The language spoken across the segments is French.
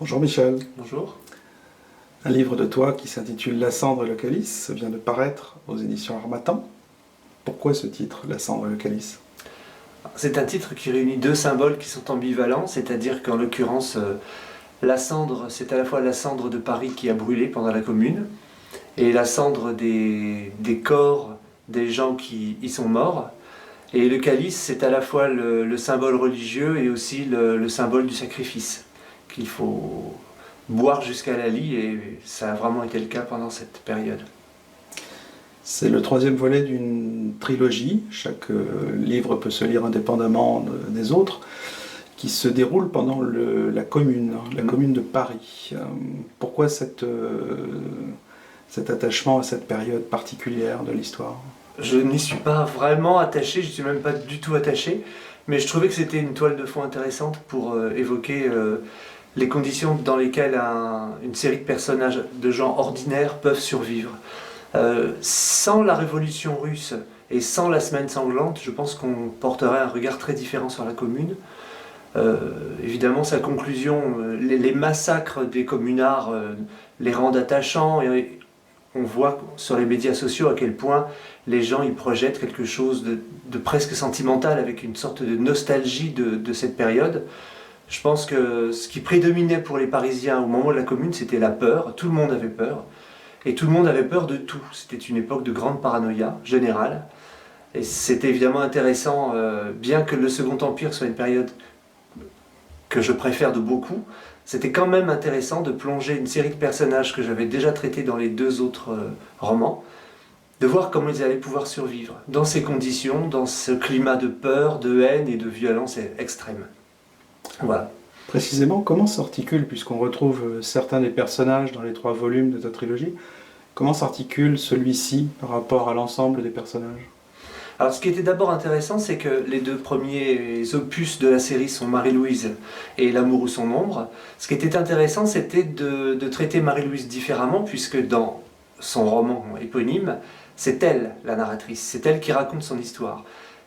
Bonjour Michel, Bonjour. un livre de toi qui s'intitule La cendre et le calice vient de paraître aux éditions Harmattan. Pourquoi ce titre, La cendre et le calice? C'est un titre qui réunit deux symboles qui sont ambivalents, c'est-à-dire qu'en l'occurrence, la cendre, c'est à la fois la cendre de Paris qui a brûlé pendant la Commune, et la cendre des corps des gens qui y sont morts. Et le calice, c'est à la fois le symbole religieux et aussi le symbole du sacrifice, qu'il faut boire jusqu'à la lie, et ça a vraiment été le cas pendant cette période. C'est le troisième volet d'une trilogie, chaque livre peut se lire indépendamment des autres, qui se déroule pendant la commune de Paris. Pourquoi cet attachement à cette période particulière de l'histoire? Je n'y suis pas vraiment attaché, je ne suis même pas du tout attaché, mais je trouvais que c'était une toile de fond intéressante pour évoquer les conditions dans lesquelles une série de personnages, de gens ordinaires, peuvent survivre. Sans la révolution russe et sans la semaine sanglante, je pense qu'on porterait un regard très différent sur la Commune. Évidemment, sa conclusion, les massacres des communards les rendent attachants, et on voit sur les médias sociaux à quel point les gens y projettent quelque chose de presque sentimental, avec une sorte de nostalgie de cette période. Je pense que ce qui prédominait pour les Parisiens au moment de la Commune, c'était la peur. Tout le monde avait peur. Et tout le monde avait peur de tout. C'était une époque de grande paranoïa générale. Et c'était évidemment intéressant, bien que le Second Empire soit une période que je préfère de beaucoup, c'était quand même intéressant de plonger une série de personnages que j'avais déjà traités dans les deux autres romans, de voir comment ils allaient pouvoir survivre dans ces conditions, dans ce climat de peur, de haine et de violence extrême. Voilà. Précisément, comment s'articule, puisqu'on retrouve certains des personnages dans les trois volumes de ta trilogie, comment s'articule celui-ci par rapport à l'ensemble des personnages? Alors, ce qui était d'abord intéressant, c'est que les deux premiers opus de la série sont Marie-Louise et L'amour ou son ombre. Ce qui était intéressant, c'était de traiter Marie-Louise différemment, puisque dans son roman éponyme, c'est elle la narratrice, c'est elle qui raconte son histoire.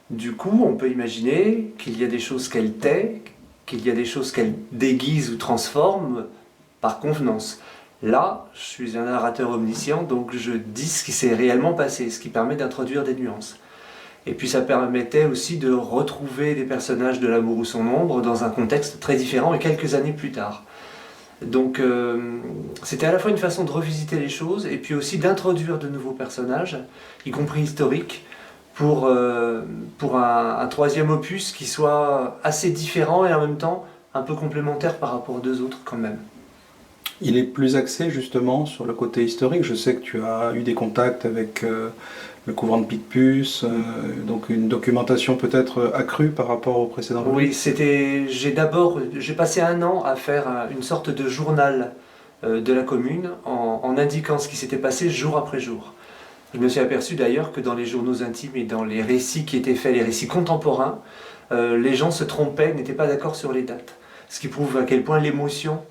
Du coup, on peut imaginer qu'il y a des choses qu'elle tait, qu'il y a des choses qu'elle déguise ou transforme par convenance. Là, je suis un narrateur omniscient, donc je dis ce qui s'est réellement passé, ce qui permet d'introduire des nuances. Et puis ça permettait aussi de retrouver des personnages de L'amour ou son ombre dans un contexte très différent et quelques années plus tard. Donc c'était à la fois une façon de revisiter les choses et puis aussi d'introduire de nouveaux personnages, y compris historiques, pour un troisième opus qui soit assez différent et en même temps un peu complémentaire par rapport aux deux autres quand même. Il est plus axé justement sur le côté historique. Je sais que tu as eu des contacts avec le couvent de Picpus, donc une documentation peut-être accrue par rapport au précédent volume. Oui, j'ai passé un an à faire une sorte de journal de la Commune en indiquant ce qui s'était passé jour après jour. Je me suis aperçu d'ailleurs que dans les journaux intimes et dans les récits qui étaient faits, les récits contemporains, les gens se trompaient, n'étaient pas d'accord sur les dates. Ce qui prouve à quel point l'émotion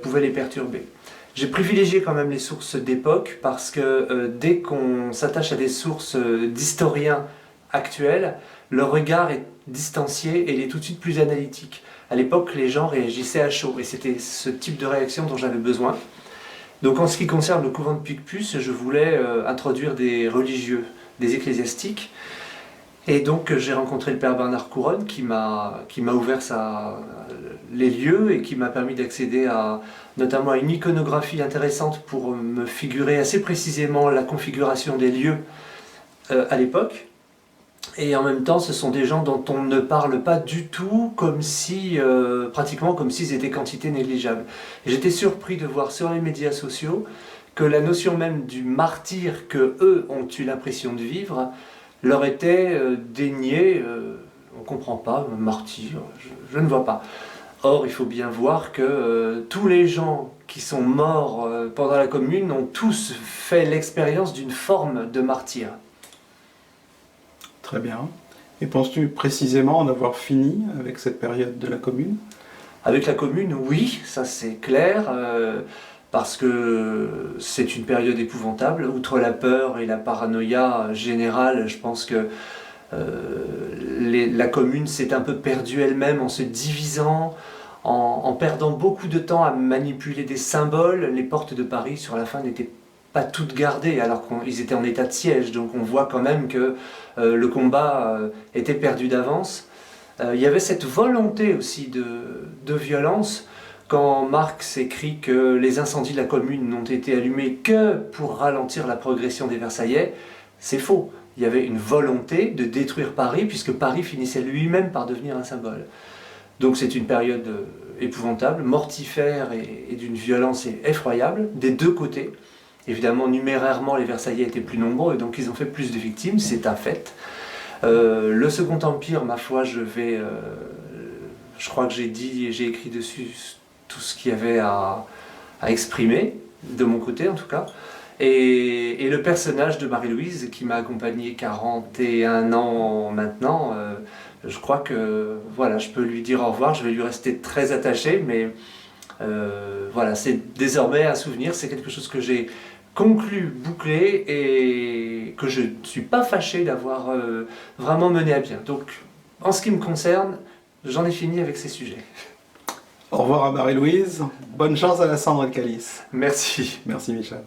pouvait les perturber. J'ai privilégié quand même les sources d'époque parce que dès qu'on s'attache à des sources d'historiens actuels, le regard est distancié et il est tout de suite plus analytique. À l'époque, les gens réagissaient à chaud et c'était ce type de réaction dont j'avais besoin. Donc en ce qui concerne le couvent de Picpus, je voulais introduire des religieux, des ecclésiastiques. Et donc j'ai rencontré le père Bernard Couronne qui m'a ouvert les lieux et qui m'a permis d'accéder notamment à une iconographie intéressante pour me figurer assez précisément la configuration des lieux à l'époque. Et en même temps, ce sont des gens dont on ne parle pas du tout pratiquement comme s'ils étaient quantité négligeable. Et j'étais surpris de voir sur les médias sociaux que la notion même du martyr que eux ont eu l'impression de vivre leur était déniée. On ne comprend pas, martyr, je ne vois pas. Or, il faut bien voir que tous les gens qui sont morts pendant la Commune ont tous fait l'expérience d'une forme de martyr. Très bien. Et penses-tu précisément en avoir fini avec cette période de la Commune? Avec la Commune, oui, ça c'est clair, parce que c'est une période épouvantable. Outre la peur et la paranoïa générale, je pense que la Commune s'est un peu perdue elle-même en se divisant, en perdant beaucoup de temps à manipuler des symboles. Les portes de Paris, sur la fin, n'étaient pas toutes gardées, alors qu'ils étaient en état de siège. Donc on voit quand même que le combat était perdu d'avance. Il y avait cette volonté aussi de violence. Quand Marx écrit que les incendies de la Commune n'ont été allumés que pour ralentir la progression des Versaillais, c'est faux. Il y avait une volonté de détruire Paris, puisque Paris finissait lui-même par devenir un symbole. Donc c'est une période épouvantable, mortifère et d'une violence effroyable, des deux côtés. Évidemment, numérairement, les Versaillais étaient plus nombreux, donc ils ont fait plus de victimes, c'est un fait. Le Second Empire, ma foi, je crois que j'ai écrit dessus tout ce qu'il y avait à exprimer, de mon côté en tout cas. Et le personnage de Marie-Louise, qui m'a accompagné 41 ans maintenant, je crois que voilà, je peux lui dire au revoir, je vais lui rester très attaché, mais voilà, c'est désormais un souvenir, c'est quelque chose que j'ai conclu, bouclé, et que je ne suis pas fâché d'avoir vraiment mené à bien. Donc, en ce qui me concerne, j'en ai fini avec ces sujets. Au revoir à Marie-Louise, bonne chance à la Cendre et le Calice. Merci. Merci Michel.